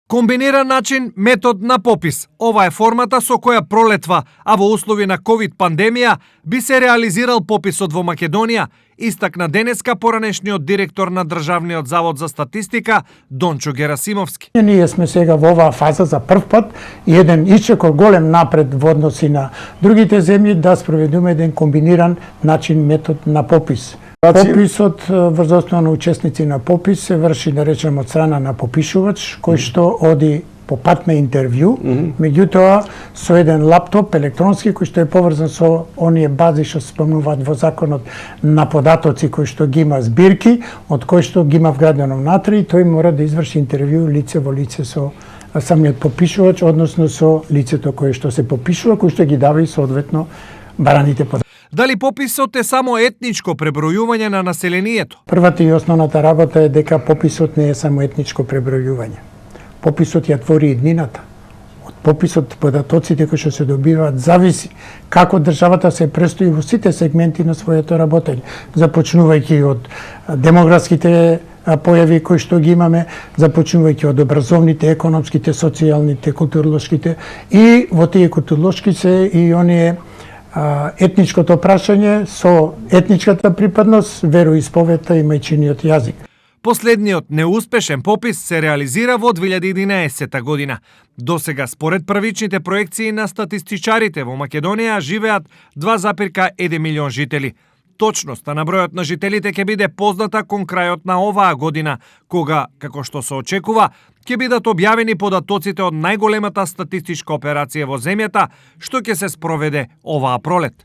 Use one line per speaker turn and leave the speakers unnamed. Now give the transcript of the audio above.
Комбиниран начин, метод на попис. Ова е формата со која пролетва, а во услови на ковид пандемија би се реализирал пописот во Македонија, истакна денеска поранешниот директор на Државниот завод за статистика Дончо Герасимовски.
Ние сме сега во оваа фаза за прв пат и еден исчекор голем напред во односи на другите земји да спроведуваме еден комбиниран начин, метод на попис. Пописот врз основа на учесници на попис се врши, да речеме, од страна на попишувач, кој што оди по пат на интервју, меѓутоа со еден лаптоп електронски кој што е поврзан со оние бази што се спомнуваат во законот на податоци кои што ги има збирки, од кои што ги има вградено внатре и тој мора да изврши интервју лице во лице со самиот попишувач, односно со лицето кое што се попишува, кој што ги дава и соодветно бараните податоци.
Дали пописот е само етничко пребројување на населението?
Првата и основната работа е дека пописот не е само етничко пребројување. Пописот ја твори иднината. Од пописот податоците кои што се добиваат зависи како државата се престои во сите сегменти на своето работење, започнувајќи од демографските појави кои што ги имаме, започнувајќи од образовните, економските, социјалните, културолошките и во тие културолошки се и оние етничкото прашање со етничката припадност, вероисповета и мајчиниот јазик.
Последниот неуспешен попис се реализира во 2011 година. Досега, според првичните проекции на статистичарите во Македонија, живеат 2,1 милион жители. Точноста на бројот на жителите ќе биде позната кон крајот на оваа година, кога, како што се очекува, ќе бидат објавени податоците од најголемата статистичка операција во земјата, што ќе се спроведе оваа пролет.